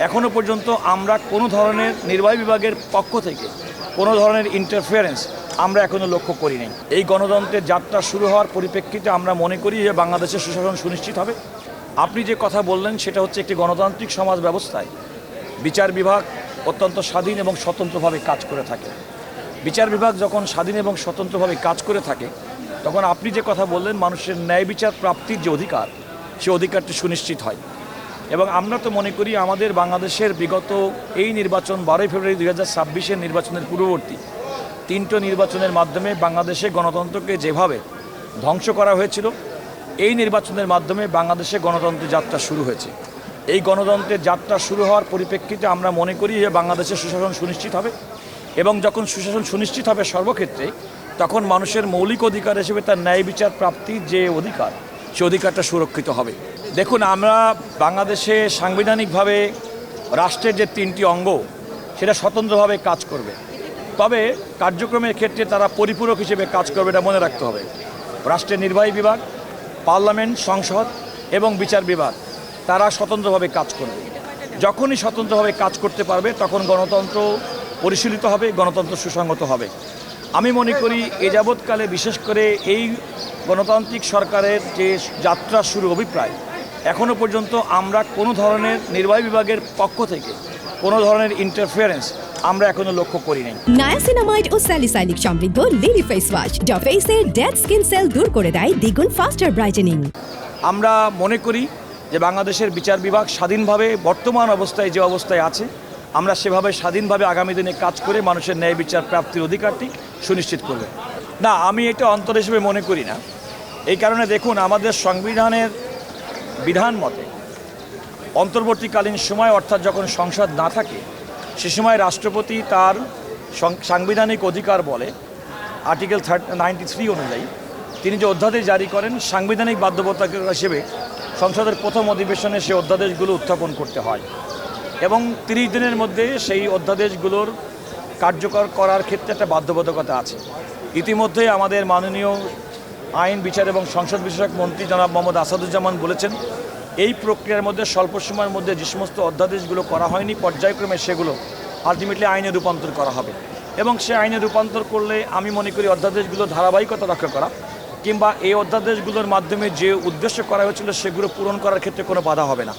এখনো পর্যন্ত আমরা কোনো ধরনের নির্বাহী বিভাগের পক্ষ থেকে কোনো ধরনের ইন্টারফিয়ারেন্স আমরা এখনো লক্ষ্য করি নাই। এই গণতন্ত্রের যাত্রা শুরু হওয়ার পরিপ্রেক্ষিতে আমরা মনে করি যে বাংলাদেশের সুশাসন সুনিশ্চিত হবে। আপনি যে কথা বললেন সেটা হচ্ছে একটি গণতান্ত্রিক সমাজ ব্যবস্থায় বিচার বিভাগ অত্যন্ত স্বাধীন এবং স্বতন্ত্রভাবে কাজ করে থাকে। বিচার বিভাগ যখন স্বাধীন এবং স্বতন্ত্রভাবে কাজ করে থাকে তখন আপনি যে কথা বললেন মানুষের ন্যায় বিচার প্রাপ্তির যে অধিকার সে অধিকারটি সুনিশ্চিত হয়। এবং আমরা তো মনে করি আমাদের বাংলাদেশের বিগত এই নির্বাচন 12 ফেব্রুয়ারি 2026-এর নির্বাচনের পূর্ববর্তী তিনটি নির্বাচনের মাধ্যমে বাংলাদেশে গণতন্ত্রকে যেভাবে ধ্বংস করা হয়েছিল, এই নির্বাচনের মাধ্যমে বাংলাদেশে গণতন্ত্রের যাত্রা শুরু হয়েছে। এই গণতন্ত্রের যাত্রা শুরু হওয়ার পরিপ্রেক্ষিতে আমরা মনে করি যে বাংলাদেশের সুশাসন সুনিশ্চিত হবে এবং যখন সুশাসন সুনিশ্চিত হবে সর্বক্ষেত্রে তখন মানুষের মৌলিক অধিকার হিসেবে তার ন্যায় বিচার প্রাপ্তির যে অধিকার সে অধিকারটা সুরক্ষিত হবে। দেখুন, আমরা বাংলাদেশে সাংবিধানিকভাবে রাষ্ট্রের যে তিনটি অঙ্গ সেটা স্বতন্ত্রভাবে কাজ করবে, তবে কার্যক্রমের ক্ষেত্রে তারা পরিপূরক হিসেবে কাজ করবে, এটা মনে রাখতে হবে। রাষ্ট্রের নির্বাহী বিভাগ, পার্লামেন্ট, সংসদ এবং বিচার বিভাগ তারা স্বতন্ত্রভাবে কাজ করবে। যখনই স্বতন্ত্রভাবে কাজ করতে পারবে তখন গণতন্ত্র পরিশীলিত হবে, গণতন্ত্র সুসংহত হবে। আমি মনে করি এ যাবৎকালে বিশেষ করে এই গণতান্ত্রিক সরকারের যে যাত্রা শুরু অভিপ্রায় এখনও পর্যন্ত আমরা কোনো ধরনের নির্বাহী বিভাগের পক্ষ থেকে কোনো ধরনের ইন্টারফিয়ারেন্স আমরা এখনো লক্ষ্য করি নাই। নায়াসিনামাইড ও স্যালিসাইলিক সমৃদ্ধ লিলি ফেস ওয়াশ যা ফেসের ডেড স্কিন সেল দূর করে দেয় দ্বিগুণ ফাস্টার ব্রাইটেনিং। আমরা মনে করি যে বাংলাদেশের বিচার বিভাগ স্বাধীনভাবে বর্তমান অবস্থায় যে অবস্থায় আছে আমরা সেভাবে স্বাধীনভাবে আগামী দিনে কাজ করে মানুষের ন্যায় বিচার প্রাপ্তির অধিকারটি সুনিশ্চিত করবে। না, আমি এটা অন্তর হিসেবে মনে করি না। এই কারণে দেখুন, আমাদের সংবিধানের বিধান মতে অন্তর্বর্তীকালীন সময় অর্থাৎ যখন সংসদ না থাকে সে সময় রাষ্ট্রপতি তার সাংবিধানিক অধিকার বলে আর্টিকেল 93 অনুযায়ী তিনি যে অধ্যাদেশ জারি করেন সাংবিধানিক বাধ্যবাধকতা হিসেবে সংসদের প্রথম অধিবেশনে সেই অধ্যাদেশগুলো উত্থাপন করতে হয় এবং 30 দিনের মধ্যে সেই অধ্যাদেশগুলোর কার্যকর করার ক্ষেত্রে একটা বাধ্যবাধকতা আছে। ইতিমধ্যে আমাদের মাননীয় আইন, বিচার এবং সংসদ বিষয়ক মন্ত্রী জনাব মোহাম্মদ আসাদুজ্জামান বলেছেন এই প্রক্রিয়ার মধ্যে স্বল্প সময়ের মধ্যে যে সমস্ত অধ্যাদেশগুলো করা হয়নি পর্যায়ক্রমে সেগুলো আলটিমেটলি আইনে রূপান্তর করা হবে এবং সে আইনে রূপান্তর করলে আমি মনে করি অধ্যাদেশগুলো ধারাবাহিকতা রক্ষা করা কিংবা এই অধ্যাদেশগুলোর মাধ্যমে যে উদ্দেশ্য করা হয়েছিল সেগুলো পূরণ করার ক্ষেত্রে কোনো বাধা হবে না।